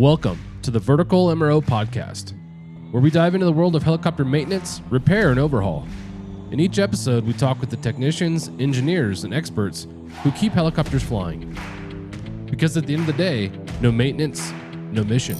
Welcome to the Vertical MRO Podcast, where we dive into the world of helicopter maintenance, repair, and overhaul. In each episode, we talk with the technicians, engineers, and experts who keep helicopters flying. Because at the end of the day, no maintenance, no mission.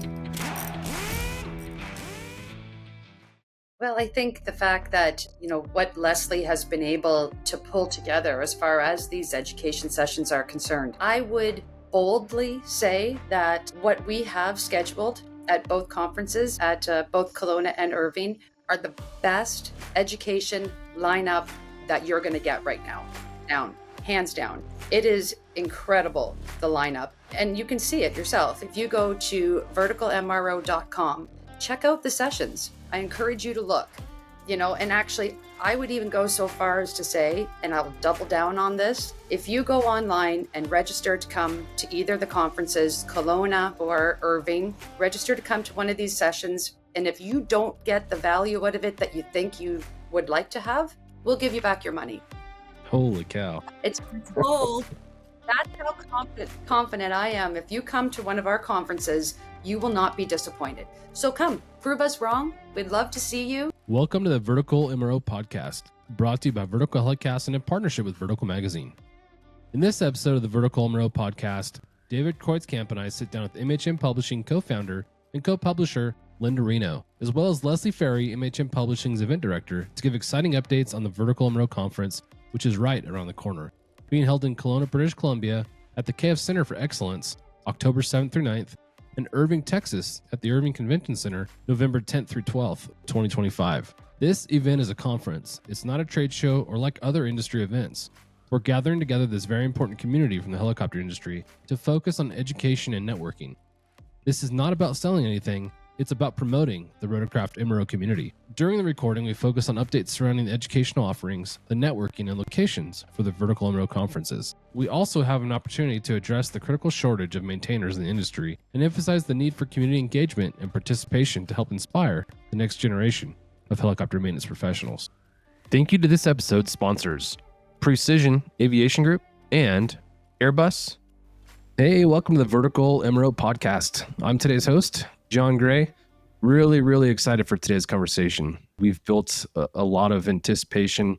Well, I think the fact that, what Leslie has been able to pull together as far as these education sessions are concerned, I would boldly say that what we have scheduled at both conferences, at both Kelowna and Irving, are the best education lineup that you're going to get right now. Hands down. It is incredible, the lineup. And you can see it yourself. If you go to verticalmro.com, check out the sessions. I encourage you to look, and actually, I would even go so far as to say, and I'll double down on this, if you go online and register to come to either the conferences, Kelowna or Irving, register to come to one of these sessions, and if you don't get the value out of it that you think you would like to have, we'll give you back your money. Holy cow. It's bold. That's how confident I am. If you come to one of our conferences, you will not be disappointed. So come, prove us wrong. We'd love to see you. Welcome to the Vertical MRO Podcast, brought to you by Vertical HeliCASTS and in partnership with Vertical Magazine. In this episode of the Vertical MRO Podcast, David Kreutzkamp and I sit down with MHM Publishing co-founder and co-publisher Linda Reno, as well as Leslie Ferry, MHM Publishing's event director, to give exciting updates on the Vertical MRO Conference, which is right around the corner, being held in Kelowna, British Columbia at the KF Center for Excellence, October 7th through 9th, and Irving, Texas at the Irving Convention Center, November 10th through 12th, 2025. This event is a conference. It's not a trade show or like other industry events. We're gathering together this very important community from the helicopter industry to focus on education and networking. This is not about selling anything. It's about promoting the rotorcraft MRO community. During the recording, we focus on updates surrounding the educational offerings, the networking, and locations for the Vertical MRO conferences. We also have an opportunity to address the critical shortage of maintainers in the industry and emphasize the need for community engagement and participation to help inspire the next generation of helicopter maintenance professionals. Thank you to this episode's sponsors, Precision Aviation Group and Airbus. Hey, welcome to the Vertical MRO Podcast. I'm today's host, John Gray. Really excited for today's conversation. We've built a lot of anticipation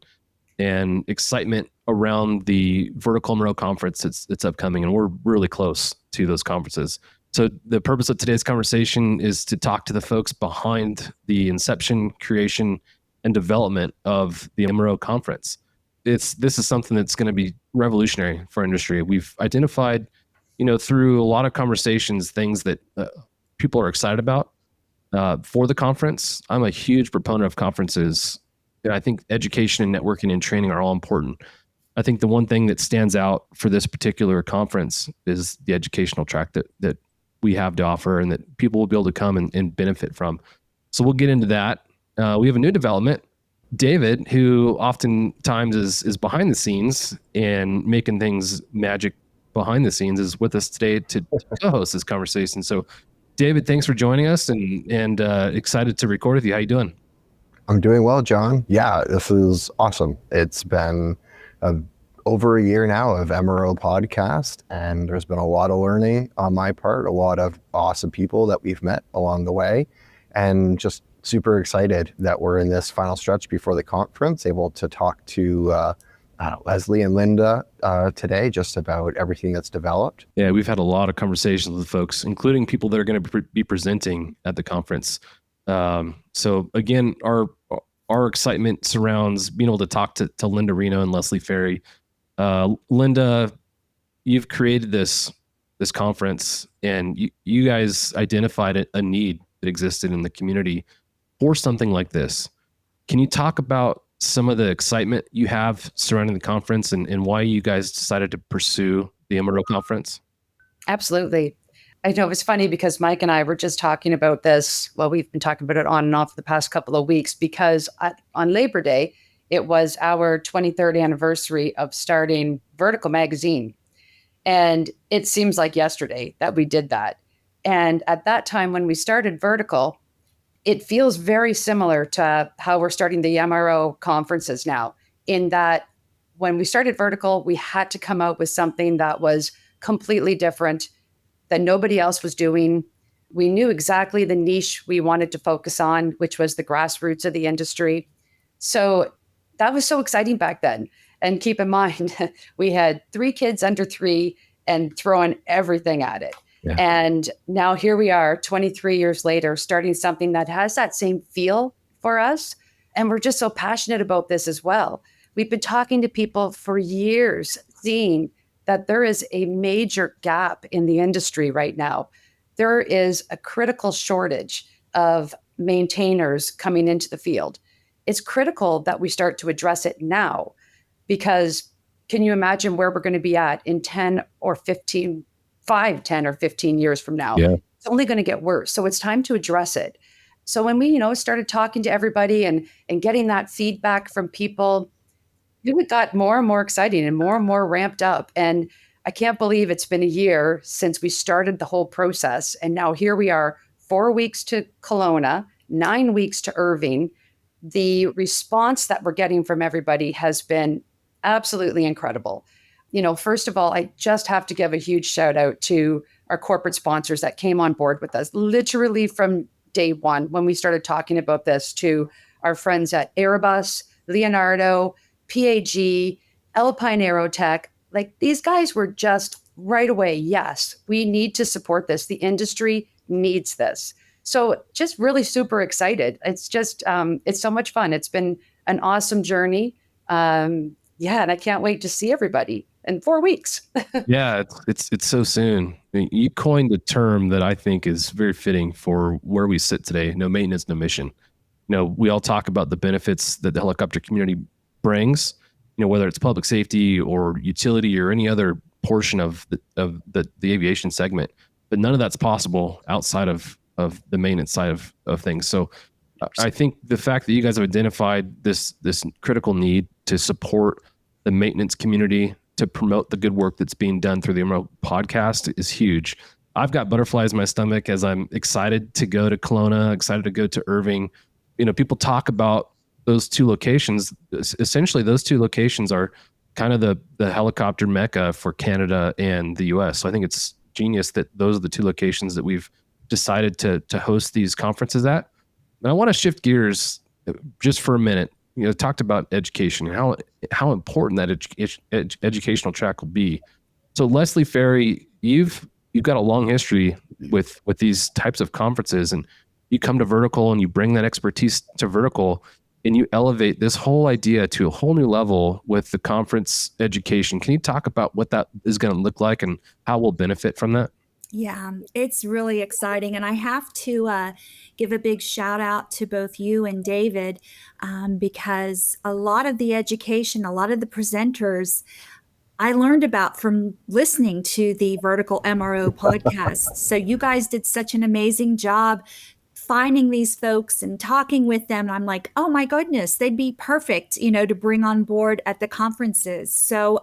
and excitement around the Vertical MRO conference that's upcoming, and we're really close to those conferences. So the purpose of today's conversation is to talk to the folks behind the inception, creation, and development of the MRO conference. This is something that's going to be revolutionary for our industry. We've identified, through a lot of conversations, things that people are excited about for the conference. I'm a huge proponent of conferences. I think education and networking and training are all important. I think the one thing that stands out for this particular conference is the educational track that we have to offer and that people will be able to come and benefit from. So we'll get into that. We have a new development. David, who oftentimes is behind the scenes and making things magic behind the scenes, is with us today to co-host this conversation. So David, thanks for joining us and excited to record with you. How you doing? I'm doing well, John. Yeah, this is awesome. It's been over a year now of MRO podcast, and there's been a lot of learning on my part, a lot of awesome people that we've met along the way, and just super excited that we're in this final stretch before the conference, able to talk to Leslie and Linda today just about everything that's developed. Yeah, we've had a lot of conversations with folks, including people that are going to be presenting at the conference. So again, our excitement surrounds being able to talk to Linda Reno and Leslie Ferry. Linda, you've created this conference, and you guys identified a need that existed in the community for something like this. Can you talk about some of the excitement you have surrounding the conference and why you guys decided to pursue the MRO conference? Absolutely. I know it's funny because Mike and I were just talking about this. Well, we've been talking about it on and off the past couple of weeks because on Labor Day, it was our 23rd anniversary of starting Vertical Magazine. And it seems like yesterday that we did that. And at that time, when we started Vertical, it feels very similar to how we're starting the MRO conferences now, in that when we started Vertical, we had to come out with something that was completely different, that nobody else was doing. We knew exactly the niche we wanted to focus on, which was the grassroots of the industry. So that was so exciting back then. And keep in mind, we had 3 kids under 3 and throwing everything at it. Yeah. And now here we are 23 years later, starting something that has that same feel for us. And we're just so passionate about this as well. We've been talking to people for years, seeing that there is a major gap in the industry right now. There is a critical shortage of maintainers coming into the field. It's critical that we start to address it now, because can you imagine where we're going to be at in 10 or 15, 5, 10 or 15 years from now? Yeah. It's only going to get worse. So it's time to address it. So when we, started talking to everybody and getting that feedback from people, it got more and more exciting and more ramped up. And I can't believe it's been a year since we started the whole process. And now here we are, 4 weeks to Kelowna, 9 weeks to Irving. The response that we're getting from everybody has been absolutely incredible. First of all, I just have to give a huge shout out to our corporate sponsors that came on board with us literally from day one when we started talking about this, to our friends at Airbus, Leonardo, PAG, Alpine Aerotech. Like, these guys were just right away, yes, we need to support this. The industry needs this. So just really super excited. It's just, it's so much fun. It's been an awesome journey. And I can't wait to see everybody in 4 weeks. Yeah, it's so soon. I mean, you coined a term that I think is very fitting for where we sit today. No maintenance, no mission. We all talk about the benefits that the helicopter community brings, whether it's public safety or utility or any other portion of the aviation segment, but none of that's possible outside of the maintenance side of things. So I think the fact that you guys have identified this critical need to support the maintenance community, to promote the good work that's being done through the MRO podcast, is huge. I've got butterflies in my stomach as I'm excited to go to Kelowna, excited to go to Irving. People talk about those 2 locations. Essentially, those 2 locations are kind of the helicopter mecca for Canada and the US. So I think it's genius that those are the 2 locations that we've decided to host these conferences at. And I want to shift gears just for a minute. Talked about education and how important that educational track will be. So Leslie Ferry, you've got a long history with these types of conferences, and you come to Vertical and you bring that expertise to Vertical, and you elevate this whole idea to a whole new level with the conference education. Can you talk about what that is going to look like and how we'll benefit from that? Yeah, it's really exciting. And I have to give a big shout out to both you and David, because a lot of the education, a lot of the presenters I learned about from listening to the Vertical MRO podcast. So you guys did such an amazing job finding these folks and talking with them. I'm like, oh my goodness, they'd be perfect, to bring on board at the conferences. So,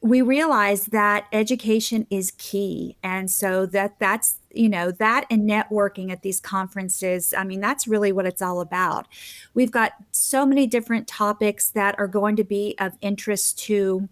we realize that education is key. And so that's, that and networking at these conferences, that's really what it's all about. We've got so many different topics that are going to be of interest to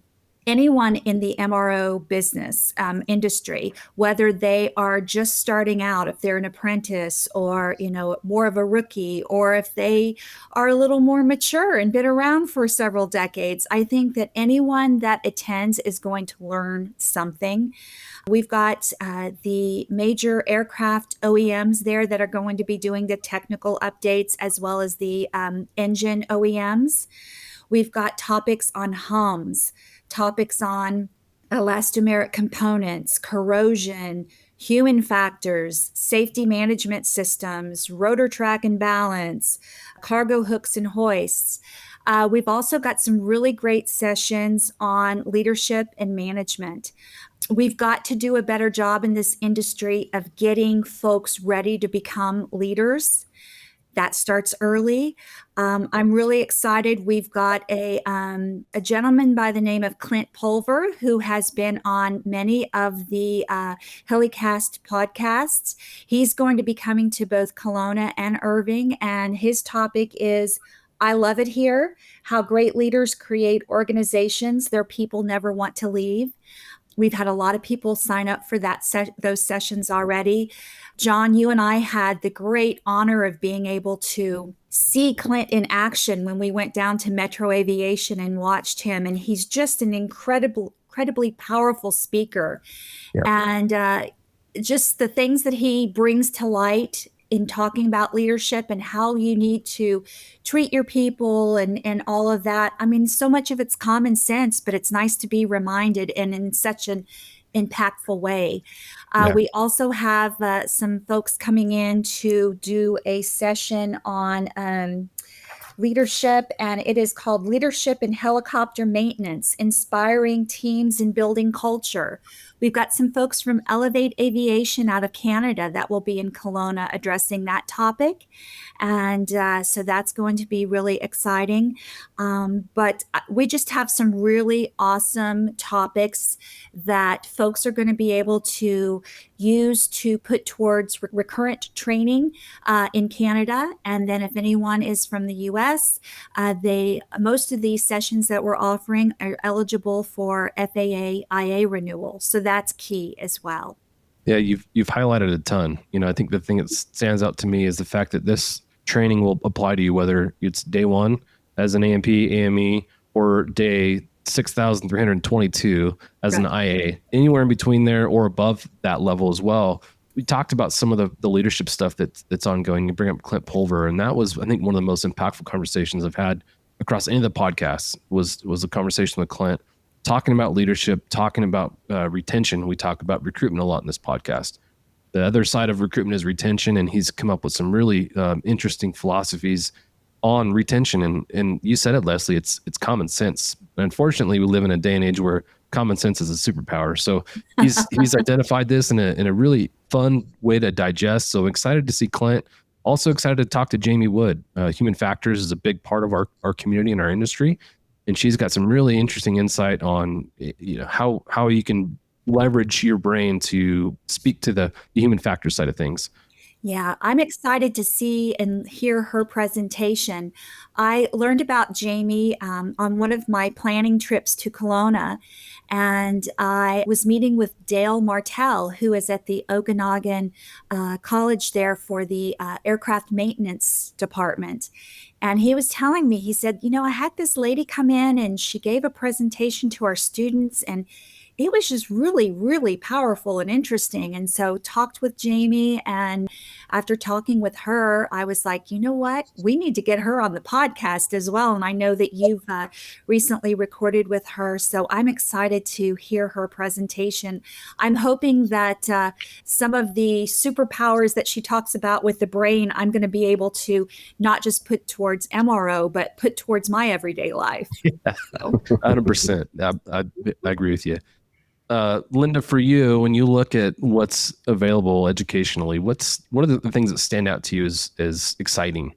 anyone in the MRO business industry, whether they are just starting out, if they're an apprentice or, more of a rookie, or if they are a little more mature and been around for several decades. I think that anyone that attends is going to learn something. We've got the major aircraft OEMs there that are going to be doing the technical updates, as well as the engine OEMs. We've got topics on hums, topics on elastomeric components, corrosion, human factors, safety management systems, rotor track and balance, cargo hooks and hoists. We've also got some really great sessions on leadership and management. We've got to do a better job in this industry of getting folks ready to become leaders. That starts early. I'm really excited. We've got a gentleman by the name of Clint Pulver, who has been on many of the HeliCAST podcasts. He's going to be coming to both Kelowna and Irving, and his topic is I love it here, how great leaders create organizations their people never want to leave. We've had a lot of people sign up for those sessions already. John, you and I had the great honor of being able to see Clint in action when we went down to Metro Aviation and watched him. And he's just an incredibly powerful speaker. Yep. And just the things that he brings to light in talking about leadership and how you need to treat your people and all of that. I mean, so much of it's common sense, but it's nice to be reminded and in such an impactful way. We also have some folks coming in to do a session on leadership, and it is called Leadership in Helicopter Maintenance, Inspiring Teams and Building Culture. We've got some folks from Elevate Aviation out of Canada that will be in Kelowna addressing that topic. And so that's going to be really exciting. But we just have some really awesome topics that folks are going to be able to use to put towards recurrent training in Canada. And then if anyone is from the US, most of these sessions that we're offering are eligible for FAA IA renewal. So that's key as well. Yeah, you've highlighted a ton. I think the thing that stands out to me is the fact that this training will apply to you whether it's day one as an AMP, AME, or day 6,322 as an IA, anywhere in between there or above that level as well. We talked about some of the leadership stuff that's ongoing. You bring up Clint Pulver, and that was, I think, one of the most impactful conversations I've had across any of the podcasts was a conversation with Clint, talking about leadership, talking about retention. We talk about recruitment a lot in this podcast. The other side of recruitment is retention, and he's come up with some really interesting philosophies on retention. And you said it, Leslie, it's common sense. Unfortunately, we live in a day and age where common sense is a superpower. So he's identified this in a really fun way to digest. So excited to see Clint. Also excited to talk to Jamie Wood. Human factors is a big part of our community and our industry. And she's got some really interesting insight on how you can leverage your brain to speak to the human factor side of things. Yeah, I'm excited to see and hear her presentation. I learned about Jamie on one of my planning trips to Kelowna, and I was meeting with Dale Martell, who is at the Okanagan College there for the aircraft maintenance department. And he was telling me, he said, I had this lady come in and she gave a presentation to our students, and it was just really, really powerful and interesting. And so talked with Jamie, and after talking with her, I was like, you know what? We need to get her on the podcast as well. And I know that you've recently recorded with her, so I'm excited to hear her presentation. I'm hoping that some of the superpowers that she talks about with the brain, I'm going to be able to not just put towards MRO, but put towards my everyday life. Yeah, 100%. I agree with you. Linda, for you, when you look at what's available educationally, what are the things that stand out to you as exciting?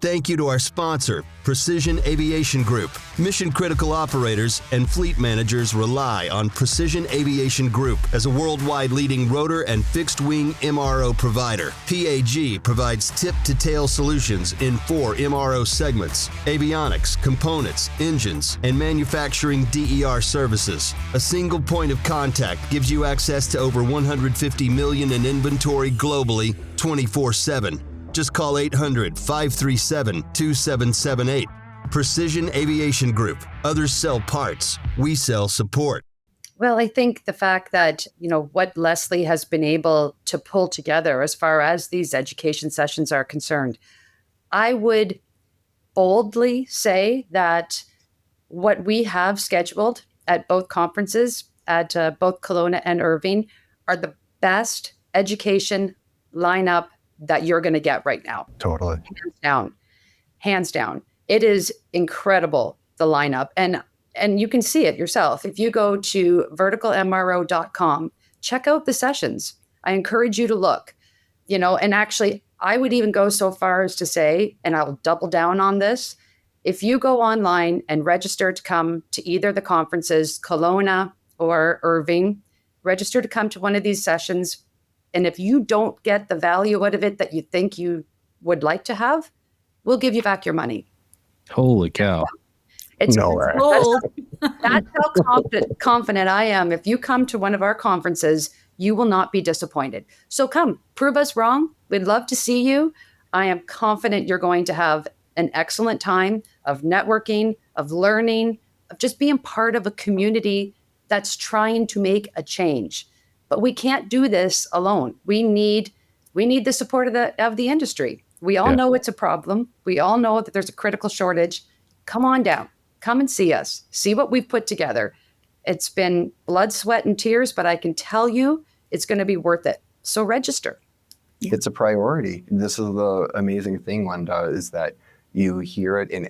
Thank you to our sponsor, Precision Aviation Group. Mission-critical operators and fleet managers rely on Precision Aviation Group as a worldwide leading rotor and fixed-wing MRO provider. PAG provides tip-to-tail solutions in 4 MRO segments: avionics, components, engines, and manufacturing DER services. A single point of contact gives you access to over 150 million in inventory globally, 24/7. Just call 800-537-2778. Precision Aviation Group. Others sell parts. We sell support. Well, I think the fact that, what Leslie has been able to pull together as far as these education sessions are concerned, I would boldly say that what we have scheduled at both conferences, at both Kelowna and Irving, are the best education lineup that you're going to get right now. Totally. Hands down. It is incredible, the lineup. And you can see it yourself. If you go to verticalmro.com, check out the sessions. I encourage you to look, and actually, I would even go so far as to say, and I'll double down on this, if you go online and register to come to either the conferences, Kelowna or Irving, register to come to one of these sessions. And if you don't get the value out of it that you think you would like to have, we'll give you back your money. Holy cow. It's No way. Gold. That's how confident I am. If you come to one of our conferences, you will not be disappointed. So come, prove us wrong. We'd love to see you. I am confident you're going to have an excellent time of networking, of learning, of just being part of a community that's trying to make a change. But we can't do this alone. We need the support of the industry. We all know it's a problem. We all know that there's a critical shortage. Come on down. Come and see us. See what we've put together. It's been blood, sweat, and tears, but I can tell you it's going to be worth it. So register. It's a priority. This is the amazing thing, Linda, is that you hear it in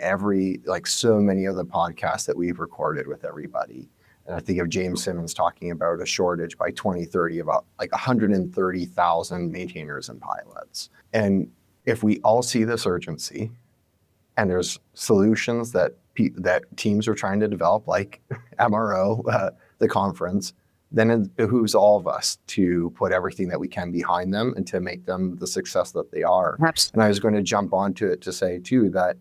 so many of the podcasts that we've recorded with everybody. And I think of James Simmons talking about a shortage by 2030, about 130,000 maintainers and pilots. And if we all see this urgency, and there's solutions that teams are trying to develop, like MRO, the conference, then it behooves all of us to put everything that we can behind them and to make them the success that they are. Absolutely. And I was going to jump onto it to say, too, that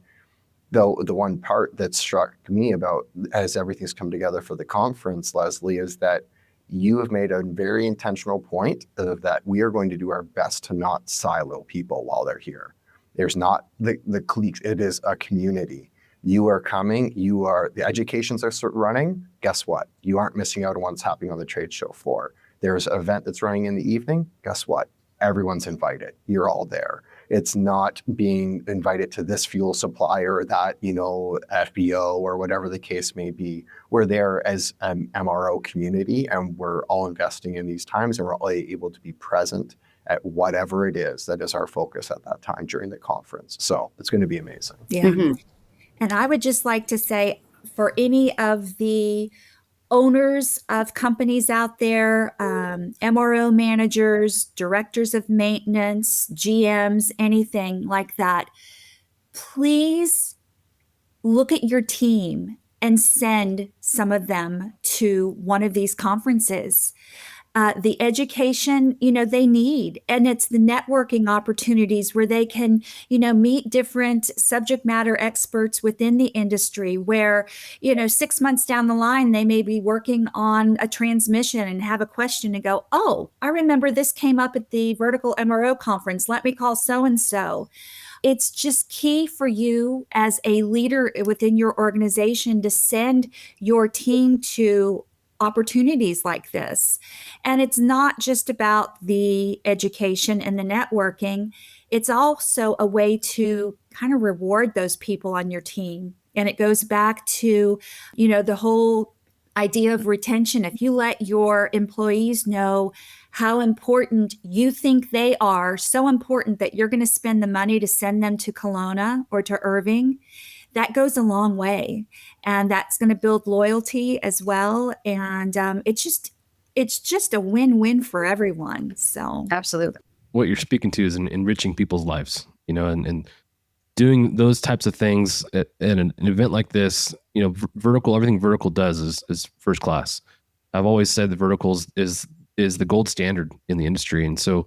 the one part that struck me about as everything's come together for the conference, Leslie, is that you have made a very intentional point of that we are going to do our best to not silo people while they're here. There's not the cliques. It is a community. You are coming. The educations are running. Guess what? You aren't missing out on what's happening on the trade show floor. There's an event that's running in the evening. Guess what? Everyone's invited. You're all there. It's not being invited to this fuel supplier or that, FBO or whatever the case may be. We're there as an MRO community, and we're all investing in these times, and we're all able to be present at whatever it is that is our focus at that time during the conference. So it's going to be amazing. Yeah. And I would just like to say, for any of the owners of companies out there, MRO managers, directors of maintenance, GMs, anything like that, please look at your team and send some of them to one of these conferences. The education, they need, and it's the networking opportunities where they can, meet different subject matter experts within the industry where, 6 months down the line, they may be working on a transmission and have a question and go, oh, I remember this came up at the Vertical MRO conference. Let me call so-and-so. It's just key for you as a leader within your organization to send your team to opportunities like this. And it's not just about the education and the networking. It's also a way to kind of reward those people on your team. And it goes back to, the whole idea of retention. If you let your employees know how important you think they are, so important that you're going to spend the money to send them to Kelowna or to Irving, that goes a long way. And that's going to build loyalty as well. And it's just a win-win for everyone. So Absolutely. What you're speaking to is enriching people's lives, and doing those types of things at an event like this, everything Vertical does is first class. I've always said that Verticals is the gold standard in the industry. And so,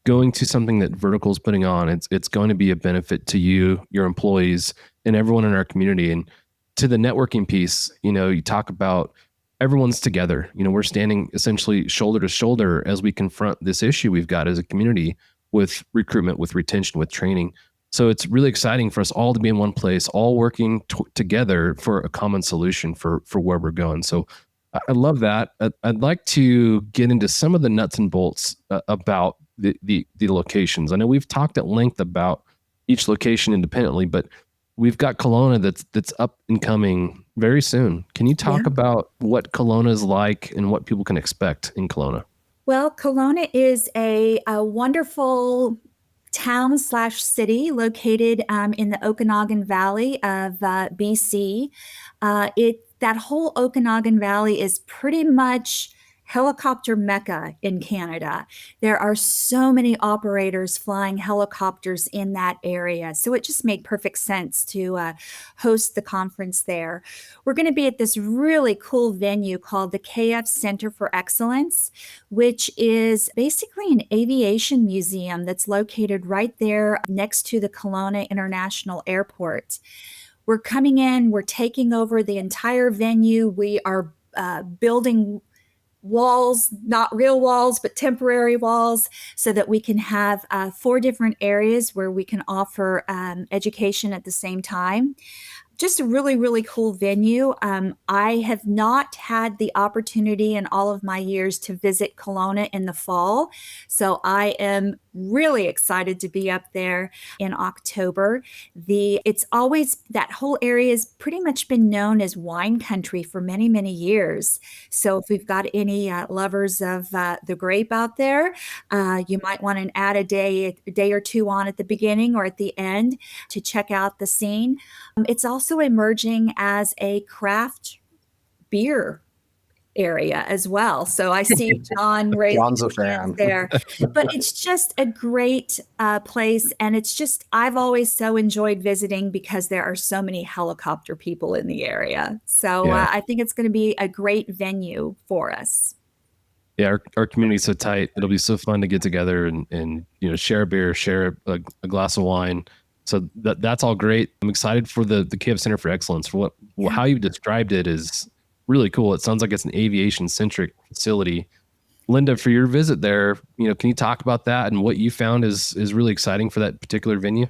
going to something that Vertical is putting on, it's going to be a benefit to you, your employees, and everyone in our community. And to the networking piece, you talk about everyone's together. We're standing essentially shoulder to shoulder as we confront this issue we've got as a community with recruitment, with retention, with training. So it's really exciting for us all to be in one place, all working together for a common solution for where we're going. So I love that. I'd like to get into some of the nuts and bolts about the locations. I know we've talked at length about each location independently, but we've got Kelowna that's up and coming very soon. Can you talk about what Kelowna is like and what people can expect in Kelowna? Well, Kelowna is a wonderful town/city located in the Okanagan Valley of BC. That whole Okanagan Valley is pretty much helicopter mecca in Canada. There are so many operators flying helicopters in that area. So it just made perfect sense to host the conference there. We're going to be at this really cool venue called the KF Center for Excellence, which is basically an aviation museum that's located right there next to the Kelowna International Airport. we're coming in, we're taking over the entire venue. We are building walls, not real walls, but temporary walls, so that we can have 4 different areas where we can offer education at the same time. Just a really, really cool venue. I have not had the opportunity in all of my years to visit Kelowna in the fall. So I am really excited to be up there in October. It's always, that whole area has pretty much been known as wine country for many, many years. So if we've got any lovers of the grape out there, you might want to add a day or two on at the beginning or at the end to check out the scene. It's also emerging as a craft beer area as well. So I see John raising John's a his hands fan. there. But it's just a great place. And it's just, I've always so enjoyed visiting because there are so many helicopter people in the area. So I think it's going to be a great venue for us. Yeah, our community's so tight. It'll be so fun to get together and share a beer, share a glass of wine. So that's all great. I'm excited for the KF Center for Excellence. For how you described it is really cool. It sounds like it's an aviation-centric facility. Linda, for your visit there, can you talk about that and what you found is really exciting for that particular venue?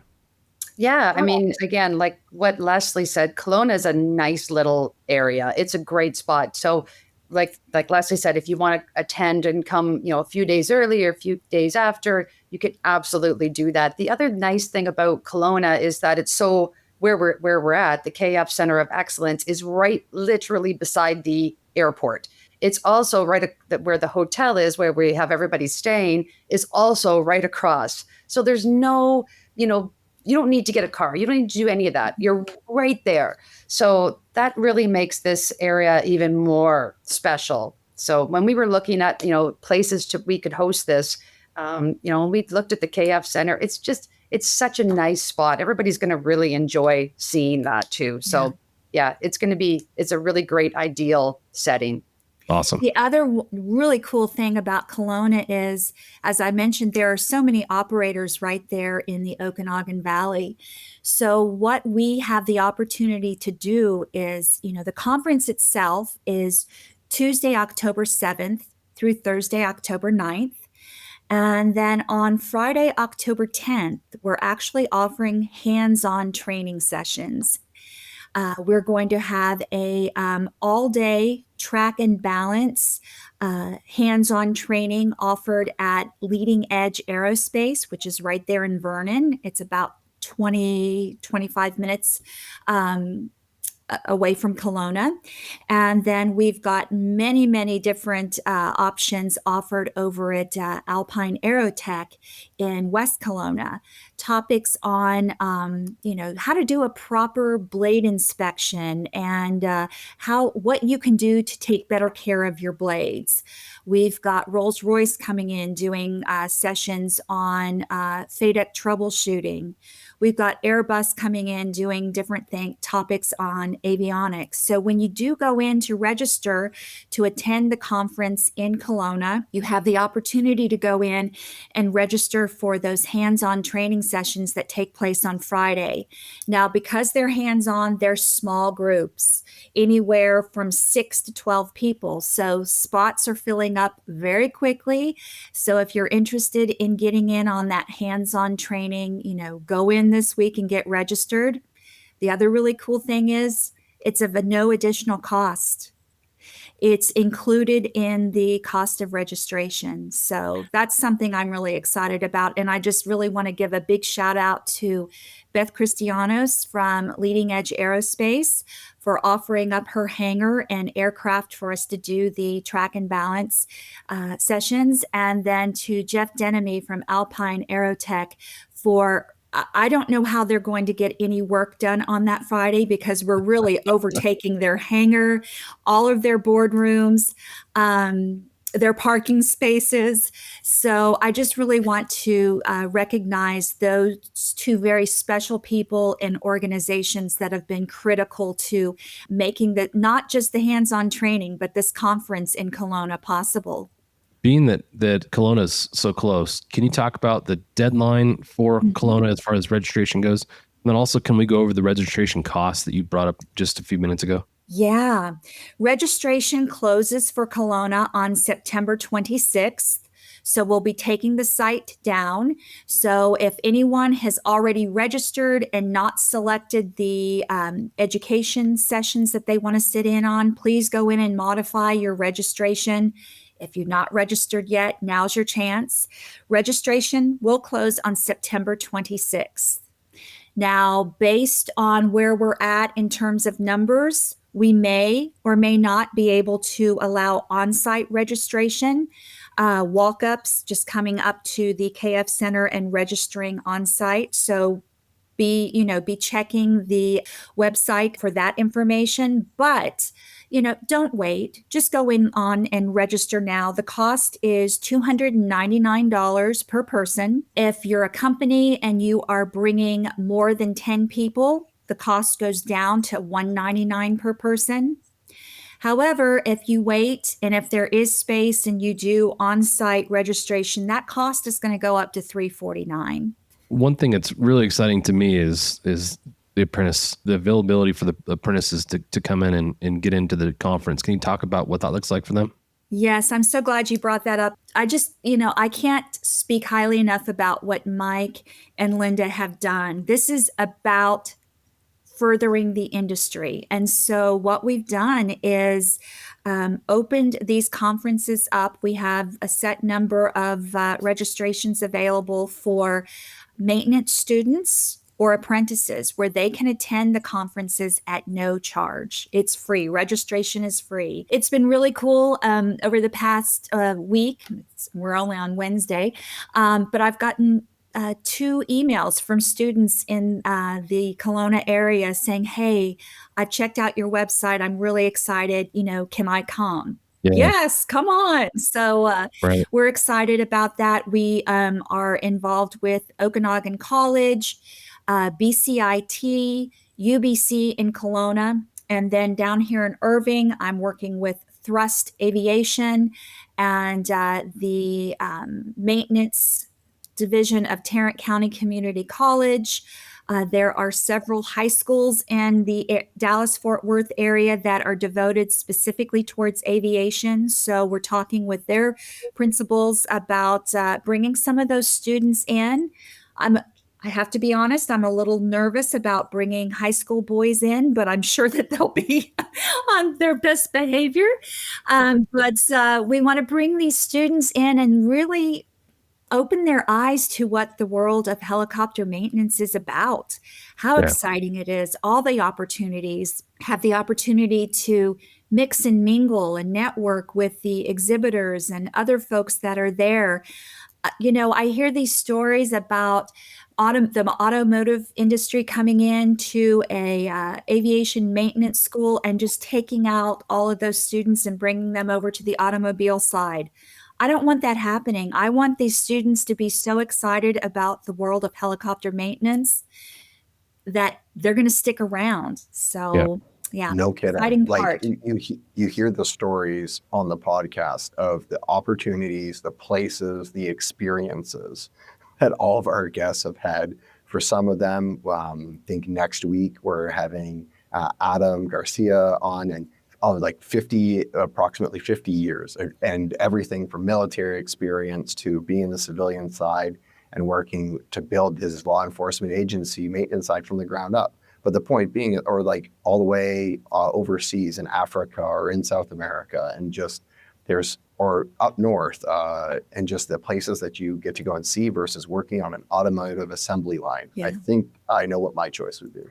Yeah, I mean, again, like what Leslie said, Kelowna is a nice little area. It's a great spot. So like Leslie said, if you want to attend and come, a few days early or a few days after, you could absolutely do that. The other nice thing about Kelowna is that it's so where we're at, the KF Center of Excellence is right literally beside the airport. It's also right where the hotel is, where we have everybody staying, is also right across. So there's no, you don't need to get a car. You don't need to do any of that. You're right there. So that really makes this area even more special. So when we were looking at, places we could host this, we looked at the KF Center. It's such a nice spot. Everybody's going to really enjoy seeing that too. So it's a really great, ideal setting. Awesome. The other really cool thing about Kelowna is, as I mentioned, there are so many operators right there in the Okanagan Valley. So what we have the opportunity to do is, the conference itself is Tuesday, October 7th through Thursday, October 9th. And then on Friday, October 10th, we're actually offering hands-on training sessions. We're going to have a all-day track and balance hands-on training offered at Leading Edge Aerospace, which is right there in Vernon. It's about 25 minutes away from Kelowna. And then we've got many, many different options offered over at Alpine Aerotech in West Kelowna. Topics on, how to do a proper blade inspection and what you can do to take better care of your blades. We've got Rolls-Royce coming in doing sessions on FADEC troubleshooting. We've got Airbus coming in doing different topics on avionics. So when you do go in to register to attend the conference in Kelowna, you have the opportunity to go in and register for those hands-on training sessions that take place on Friday. Now, because they're hands-on, they're small groups, anywhere from 6 to 12 people. So spots are filling up very quickly. So if you're interested in getting in on that hands-on training, go in this week and get registered. The other really cool thing is it's of no additional cost. It's included in the cost of registration. So that's something I'm really excited about. And I just really want to give a big shout out to Beth Christianos from Leading Edge Aerospace for offering up her hangar and aircraft for us to do the track and balance sessions. And then to Jeff Denemy from Alpine Aerotech for I don't know how they're going to get any work done on that Friday because we're really overtaking their hangar, all of their boardrooms, their parking spaces. So I just really want to recognize those two very special people and organizations that have been critical to making not just the hands-on training, but this conference in Kelowna possible. Being that Kelowna is so close, can you talk about the deadline for Kelowna as far as registration goes? then also, can we go over the registration costs that you brought up just a few minutes ago? Yeah. Registration closes for Kelowna on September 26th. So we'll be taking the site down. So if anyone has already registered and not selected the education sessions that they want to sit in on, please go in and modify your registration. If you've not registered yet, now's your chance. Registration will close on September 26th. Now, based on where we're at in terms of numbers, we may or may not be able to allow on-site registration. Walk-ups just coming up to the KF Center and registering on-site. So be checking the website for that information. But, don't wait. Just go in on and register now. The cost is $299 per person. If you're a company and you are bringing more than 10 people, the cost goes down to $199 per person. However, if you wait and if there is space and you do on-site registration, that cost is going to go up to $349. One thing that's really exciting to me is the availability for the apprentices to come in and get into the conference. Can you talk about what that looks like for them? Yes, I'm so glad you brought that up. I just, I can't speak highly enough about what Mike and Linda have done. This is about furthering the industry. And so what we've done is opened these conferences up. We have a set number of registrations available for maintenance students or apprentices where they can attend the conferences at no charge. It's free. Registration is free. It's been really cool over the past week. We're only on Wednesday, but I've gotten 2 emails from students in the Kelowna area saying, "Hey, I checked out your website. I'm really excited. Can I come?" Yeah. Yes, come on. So Right. we're excited about that. We are involved with Okanagan College, BCIT, UBC in Kelowna, and then down here in Irving, I'm working with Thrust Aviation and the maintenance division of Tarrant County Community College. There are several high schools in the Dallas-Fort Worth area that are devoted specifically towards aviation. So we're talking with their principals about bringing some of those students in. I have to be honest, I'm a little nervous about bringing high school boys in, but I'm sure that they'll be on their best behavior. But we want to bring these students in and really open their eyes to what the world of helicopter maintenance is about, how exciting it is, all the opportunities, have the opportunity to mix and mingle and network with the exhibitors and other folks that are there. I hear these stories about the automotive industry coming into a aviation maintenance school and just taking out all of those students and bringing them over to the automobile side. I don't want that happening. I want these students to be so excited about the world of helicopter maintenance that they're going to stick around. So, yeah. No kidding. Exciting Like part. you hear the stories on the podcast of the opportunities, the places, the experiences that all of our guests have had. For some of them, I think next week we're having Adam Garcia on, and approximately 50 years, and everything from military experience to being the civilian side and working to build his law enforcement agency maintenance side from the ground up. But the point being, or like all the way overseas in Africa or in South America, and just or up north, and just the places that you get to go and see versus working on an automotive assembly line. Yeah. I think I know what my choice would be.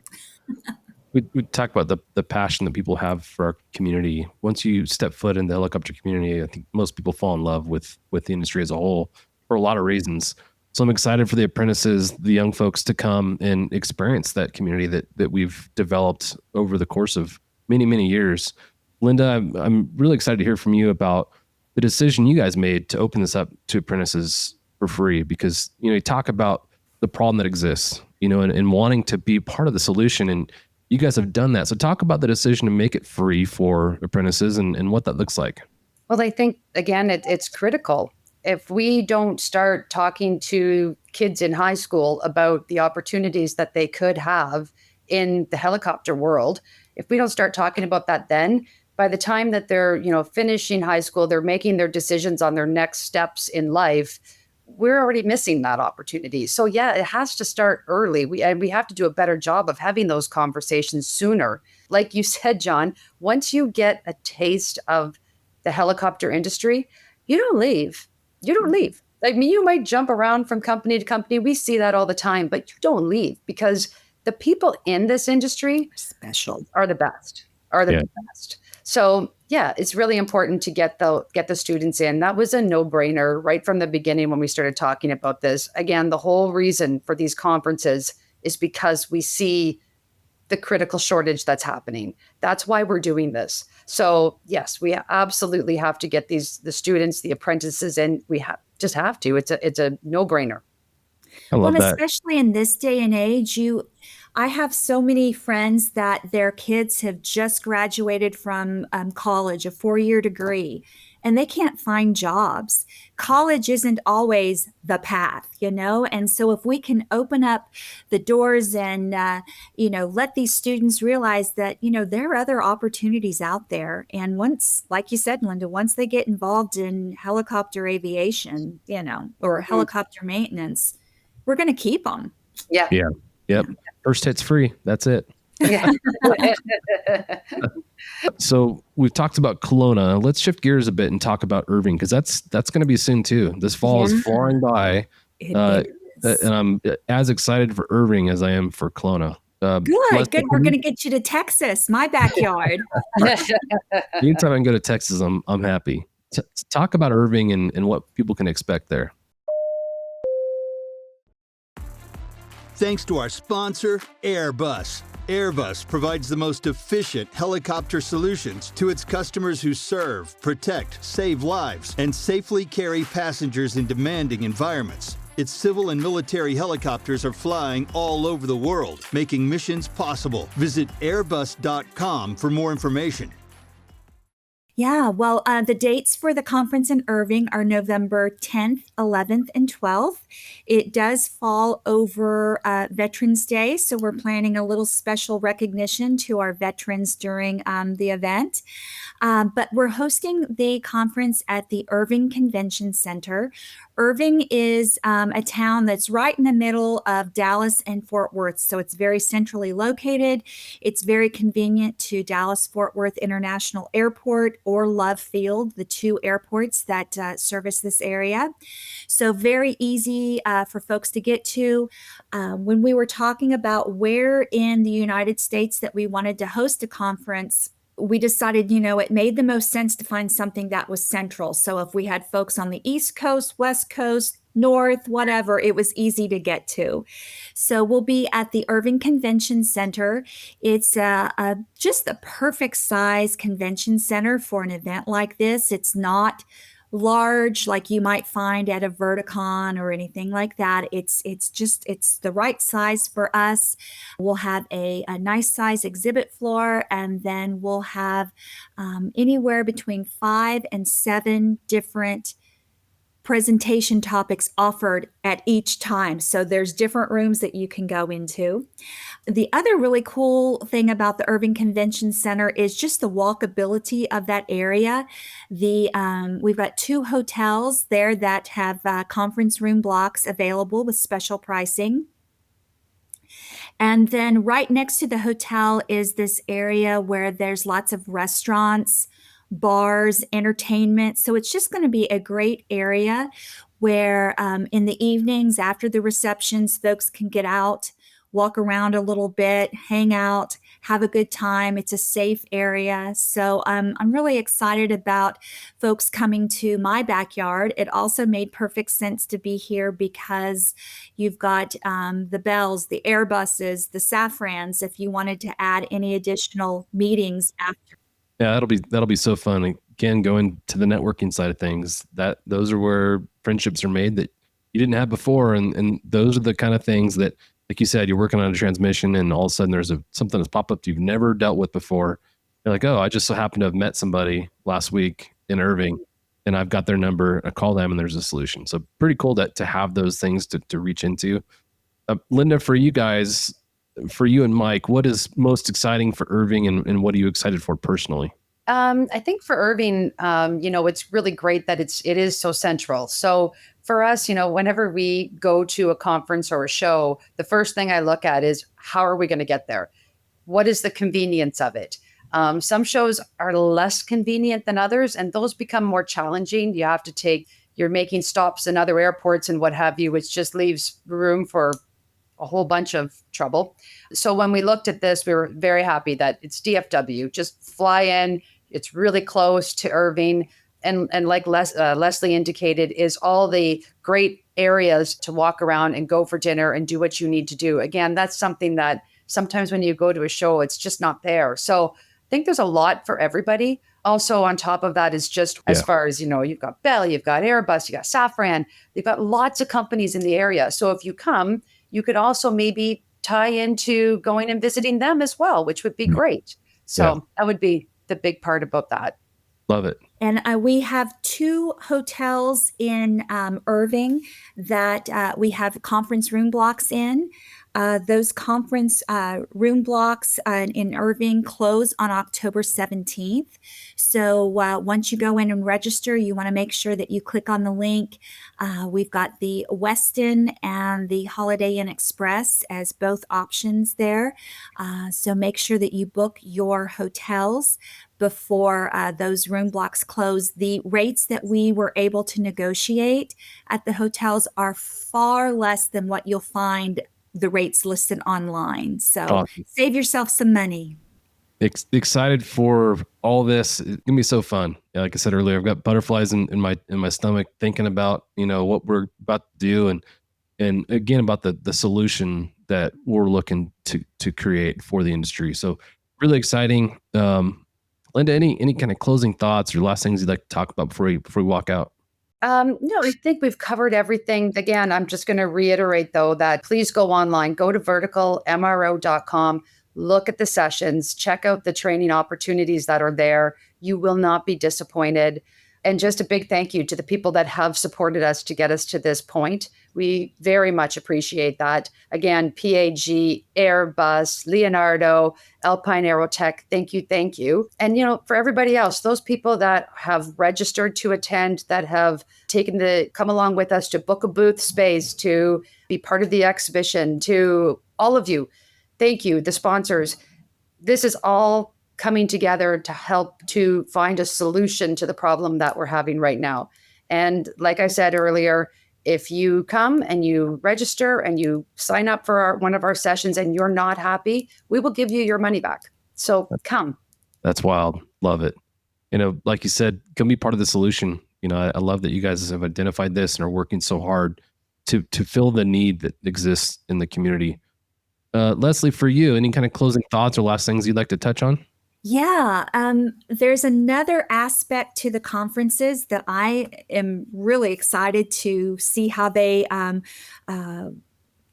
We talk about the passion that people have for our community. Once you step foot in the helicopter community, I think most people fall in love with the industry as a whole for a lot of reasons. So I'm excited for the apprentices, the young folks to come and experience that community that we've developed over the course of many, many years. Linda, I'm really excited to hear from you about the decision you guys made to open this up to apprentices for free, because, you talk about the problem that exists, and wanting to be part of the solution, and you guys have done that. So talk about the decision to make it free for apprentices and what that looks like. Well, I think, again, it's critical if we don't start talking to kids in high school about the opportunities that they could have in the helicopter world, if we don't start talking about that, then by the time that they're, finishing high school, they're making their decisions on their next steps in life, we're already missing that opportunity. So yeah, it has to start early. We have to do a better job of having those conversations sooner. Like you said, John, once you get a taste of the helicopter industry, you don't leave. You don't leave. I mean, you might jump around from company to company. We see that all the time, but you don't leave because the people in this industry Special. are the best, best. So yeah, it's really important to get the students in. That was a no-brainer right from the beginning when we started talking about this. Again, the whole reason for these conferences is because we see the critical shortage that's happening. That's why we're doing this. So yes, we absolutely have to get the students, the apprentices in. We just have to. It's a no-brainer. I love that. Especially in this day and age, I have so many friends that their kids have just graduated from college, a 4-year degree, and they can't find jobs. College isn't always the path, and so if we can open up the doors and, let these students realize that, there are other opportunities out there. And once, like you said, Linda, once they get involved in helicopter aviation, or helicopter maintenance, we're going to keep them. Yeah. Yeah. Yep. First hit's free. That's it. Yeah. So we've talked about Kelowna. Let's shift gears a bit and talk about Irving, because that's going to be soon too. This fall is flying by, and I'm as excited for Irving as I am for Kelowna. Good. We're going to get you to Texas, my backyard. Anytime I can go to Texas, I'm happy. Talk about Irving and what people can expect there. Thanks to our sponsor, Airbus. Airbus provides the most efficient helicopter solutions to its customers who serve, protect, save lives, and safely carry passengers in demanding environments. Its civil and military helicopters are flying all over the world, making missions possible. Visit airbus.com for more information. Yeah, well, the dates for the conference in Irving are November 10th, 11th, and 12th. It does fall over Veterans Day, so we're planning a little special recognition to our veterans during the event. But we're hosting the conference at the Irving Convention Center. Irving is a town that's right in the middle of Dallas and Fort Worth, so it's very centrally located. It's very convenient to Dallas-Fort Worth International Airport or Love Field, the two airports that service this area. So very easy for folks to get to. When we were talking about where in the United States that we wanted to host a conference, we decided, it made the most sense to find something that was central. So if we had folks on the East Coast, West Coast, North, whatever, it was easy to get to. So we'll be at the Irving Convention Center. It's just the perfect size convention center for an event like this. It's not large like you might find at a Verticon or anything like that. It's the right size for us. We'll have a nice size exhibit floor, and then we'll have anywhere between 5 and 7 different presentation topics offered at each time. So there's different rooms that you can go into. The other really cool thing about the Irving Convention Center is just the walkability of that area. We've got 2 hotels there that have conference room blocks available with special pricing. And then right next to the hotel is this area where there's lots of restaurants, bars, entertainment. So it's just going to be a great area where in the evenings after the receptions, folks can get out, walk around a little bit, hang out, have a good time. It's a safe area. So I'm really excited about folks coming to my backyard. It also made perfect sense to be here because you've got the Bells, the Airbuses, the Safrans, if you wanted to add any additional meetings after. Yeah, that'll be so fun. Again, going to the networking side of things, those are where friendships are made that you didn't have before, and those are the kind of things that, like you said, you're working on a transmission, and all of a sudden there's something that's popped up you've never dealt with before. You're like, oh, I just so happened to have met somebody last week in Irving, and I've got their number. I call them and there's a solution. So pretty cool to have those things to reach into. Linda, for you guys, for you and Mike, what is most exciting for Irving and what are you excited for personally? I think for Irving, it's really great that it is so central. So for us, whenever we go to a conference or a show, the first thing I look at is how are we going to get there? What is the convenience of it? Some shows are less convenient than others, and those become more challenging. You're making stops in other airports and what have you, which just leaves room for a whole bunch of trouble. So when we looked at this, we were very happy that it's DFW. Just fly in. It's really close to Irving. And like Leslie indicated, is all the great areas to walk around and go for dinner and do what you need to do. Again, that's something that sometimes when you go to a show, it's just not there. So I think there's a lot for everybody. Also, on top of that is just as far as, you've got Bell, you've got Airbus, you've got Safran, you've got lots of companies in the area. So if you come, you could also maybe tie into going and visiting them as well, which would be great. So that would be the big part about that. Love it. And we have 2 hotels in Irving that we have conference room blocks in. Those conference room blocks in Irving close on October 17th. So once you go in and register, you want to make sure that you click on the link. We've got the Westin and the Holiday Inn Express as both options there. So make sure that you book your hotels before those room blocks close. The rates that we were able to negotiate at the hotels are far less than what you'll find the rates listed online. So Awesome. Save yourself some money. Excited for all this. It's gonna be so fun. Like I said earlier, I've got butterflies in my stomach thinking about what we're about to do and again about the solution that we're looking to create for the industry. So really exciting. Linda, any kind of closing thoughts or last things you'd like to talk about before we walk out? No, I think we've covered everything. Again, I'm just going to reiterate, though, that please go online, go to verticalmro.com, look at the sessions, check out the training opportunities that are there. You will not be disappointed. And just a big thank you to the people that have supported us to get us to this point. We very much appreciate that. Again, PAG, Airbus, Leonardo, Alpine Aerotech, thank you, thank you. And, for everybody else, those people that have registered to attend, that have come along with us to book a booth space, to be part of the exhibition, to all of you, thank you, the sponsors. This is all coming together to help to find a solution to the problem that we're having right now. And like I said earlier, if you come and you register and you sign up for one of our sessions and you're not happy, we will give you your money back. So come. That's wild. Love it. Like you said, come be part of the solution. I love that you guys have identified this and are working so hard to fill the need that exists in the community. Leslie, for you, any kind of closing thoughts or last things you'd like to touch on? Yeah, there's another aspect to the conferences that I am really excited to see how they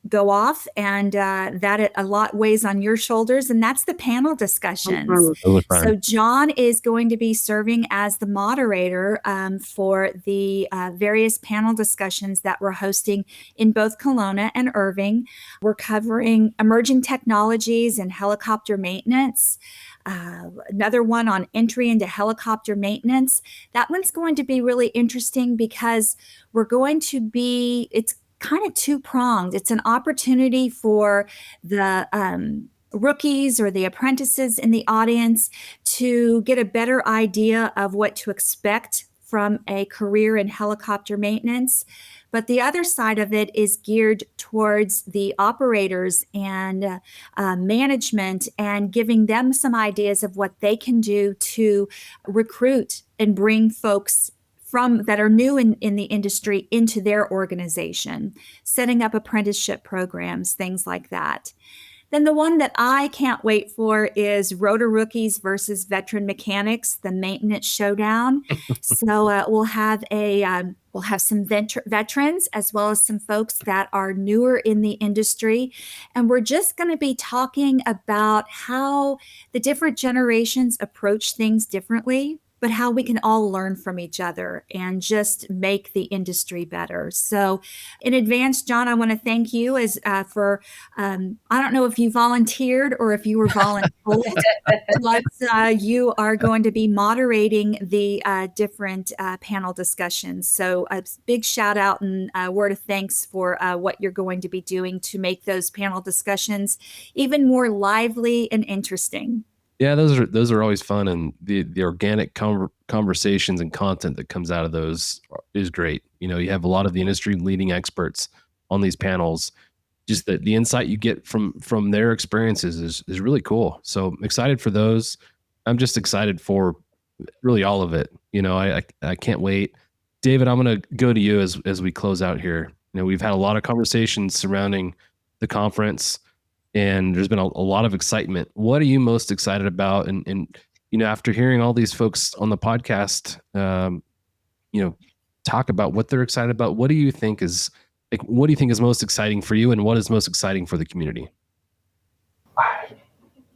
go off, and that a lot weighs on your shoulders, and that's the panel discussions. So John is going to be serving as the moderator for the various panel discussions that we're hosting in both Kelowna and Irving. We're covering emerging technologies and helicopter maintenance. Another one on entry into helicopter maintenance. That one's going to be really interesting because it's kind of 2-pronged. It's an opportunity for the rookies or the apprentices in the audience to get a better idea of what to expect from a career in helicopter maintenance. But the other side of it is geared towards the operators and management, and giving them some ideas of what they can do to recruit and bring folks that are new in the industry into their organization, setting up apprenticeship programs, things like that. Then the one that I can't wait for is Rotor Rookies versus Veteran Mechanics, the maintenance showdown. So we'll have some veterans as well as some folks that are newer in the industry. And we're just going to be talking about how the different generations approach things differently. but how we can all learn from each other and just make the industry better. So in advance, John, I want to thank you for, I don't know if you volunteered or if you were voluntold, but you are going to be moderating the different panel discussions. So a big shout out and a word of thanks for what you're going to be doing to make those panel discussions even more lively and interesting. Yeah, those are always fun, and the organic conversations and content that comes out of those is great. You have a lot of the industry leading experts on these panels. Just the insight you get from their experiences is really cool. So I'm excited for those. I'm just excited for really all of it. I can't wait. David, I'm going to go to you as we close out here. We've had a lot of conversations surrounding the conference, and there's been a lot of excitement. What are you most excited about? And after hearing all these folks on the podcast, talk about what they're excited about, what do you think is most exciting for you, and what is most exciting for the community?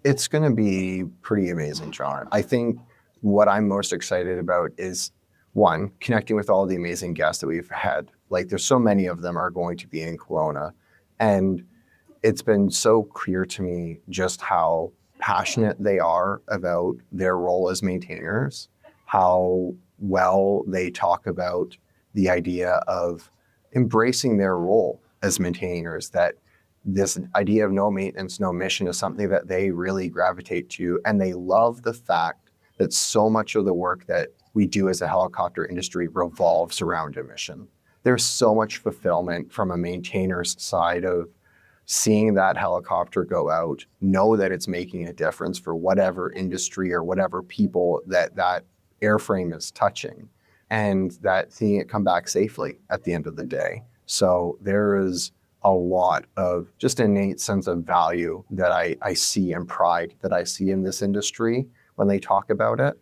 It's going to be pretty amazing, John. I think what I'm most excited about is, one, connecting with all the amazing guests that we've had. Like, there's so many of them are going to be in Kelowna, and it's been so clear to me just how passionate they are about their role as maintainers, how well they talk about the idea of embracing their role as maintainers, that this idea of no maintenance, no mission is something that they really gravitate to. And they love the fact that so much of the work that we do as a helicopter industry revolves around a mission. There's so much fulfillment from a maintainer's side of seeing that helicopter go out, know that it's making a difference for whatever industry or whatever people that airframe is touching, and that seeing it come back safely at the end of the day. So there is a lot of just innate sense of value that I see, and pride that I see in this industry when they talk about it.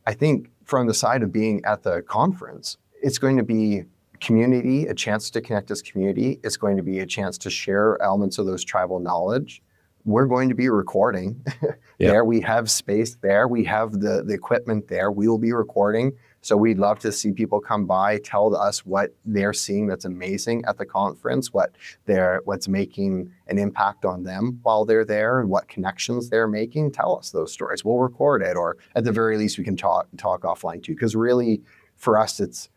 I think from the side of being at the conference, it's going to be community, a chance to connect as community. It's going to be a chance to share elements of those tribal knowledge. We're going to be recording. There, we have space there. We have the equipment there. We will be recording. So we'd love to see people come by, tell us what they're seeing that's amazing at the conference, what's making an impact on them while they're there, and what connections they're making. Tell us those stories. We'll record it, or at the very least, we can talk offline too. Because really, for us, it's,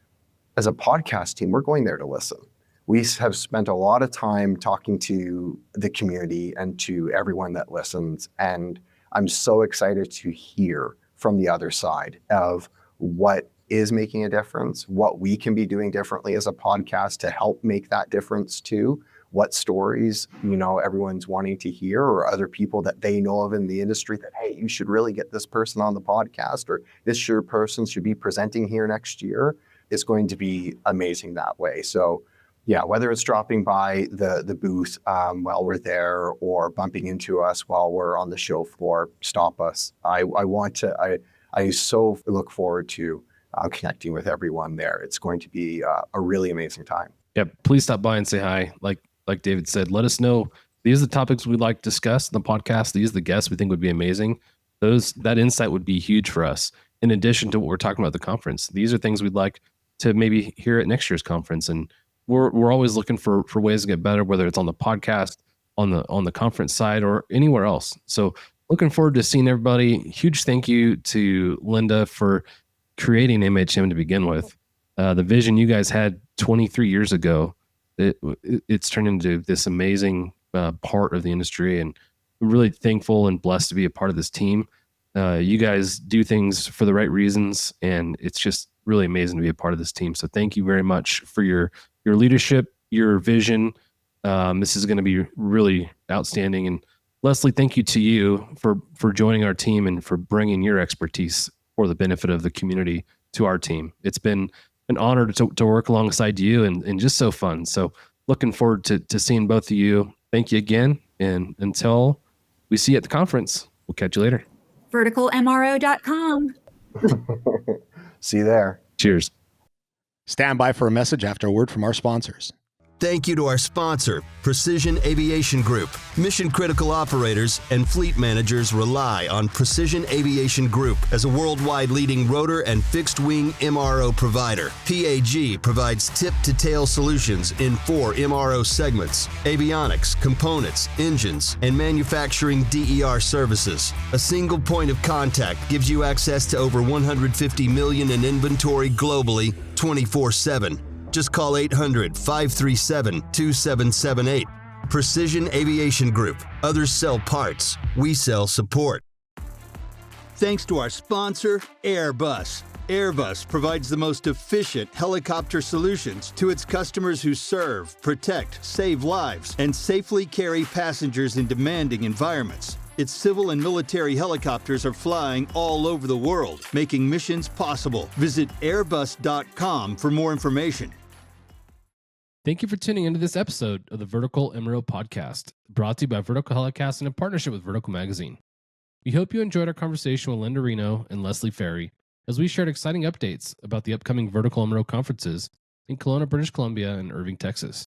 as a podcast team, we're going there to listen. We have spent a lot of time talking to the community and to everyone that listens. And I'm so excited to hear from the other side of what is making a difference, what we can be doing differently as a podcast to help make that difference too, what stories, everyone's wanting to hear, or other people that they know of in the industry that, hey, you should really get this person on the podcast, or this person should be presenting here next year. It's going to be amazing that way. So yeah, whether it's dropping by the booth while we're there, or bumping into us while we're on the show floor, stop us. I so look forward to connecting with everyone there. It's going to be a really amazing time. Yeah, please stop by and say hi. Like David said, let us know. These are the topics we'd like to discuss in the podcast. These are the guests we think would be amazing. That insight would be huge for us. In addition to what we're talking about at the conference, these are things we'd like to maybe hear at next year's conference. And we're always looking for ways to get better, whether it's on the podcast, on the conference side, or anywhere else. So looking forward to seeing everybody. Huge thank you to Linda for creating MHM to begin with. The vision you guys had 23 years ago, it's turned into this amazing part of the industry, and I'm really thankful and blessed to be a part of this team. You guys do things for the right reasons, and it's just really amazing to be a part of this team. So thank you very much for your leadership, your vision. This is going to be really outstanding. And Leslie, thank you to you for joining our team and for bringing your expertise for the benefit of the community to our team. It's been an honor to work alongside you, and just so fun. So looking forward to seeing both of you. Thank you again. And until we see you at the conference, we'll catch you later. verticalmro.com. See you there. Cheers. Stand by for a message after a word from our sponsors. Thank you to our sponsor, Precision Aviation Group. Mission-critical operators and fleet managers rely on Precision Aviation Group as a worldwide leading rotor and fixed-wing MRO provider. PAG provides tip-to-tail solutions in 4 MRO segments: avionics, components, engines, and manufacturing DER services. A single point of contact gives you access to over 150 million in inventory globally, 24/7. Just call 800-537-2778. Precision Aviation Group. Others sell parts. We sell support. Thanks to our sponsor, Airbus. Airbus provides the most efficient helicopter solutions to its customers who serve, protect, save lives, and safely carry passengers in demanding environments. Its civil and military helicopters are flying all over the world, making missions possible. Visit airbus.com for more information. Thank you for tuning into this episode of the Vertical MRO Podcast, brought to you by Vertical HeliCASTS in partnership with Vertical Magazine. We hope you enjoyed our conversation with Linda Reno and Leslie Ferry as we shared exciting updates about the upcoming Vertical MRO conferences in Kelowna, British Columbia, and Irving, Texas.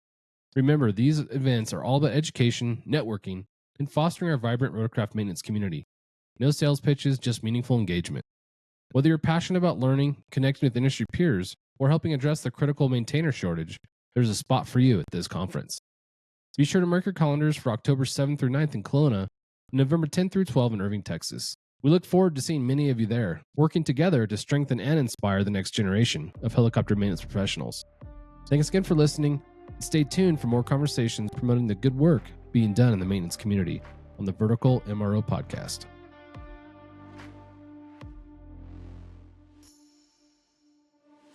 Remember, these events are all about education, networking, and fostering our vibrant rotorcraft maintenance community. No sales pitches, just meaningful engagement. Whether you're passionate about learning, connecting with industry peers, or helping address the critical maintainer shortage, there's a spot for you at this conference. Be sure to mark your calendars for October 7th through 9th in Kelowna and November 10th through 12th in Irving, Texas. We look forward to seeing many of you there, working together to strengthen and inspire the next generation of helicopter maintenance professionals. Thanks again for listening, and stay tuned for more conversations promoting the good work being done in the maintenance community on the Vertical MRO Podcast.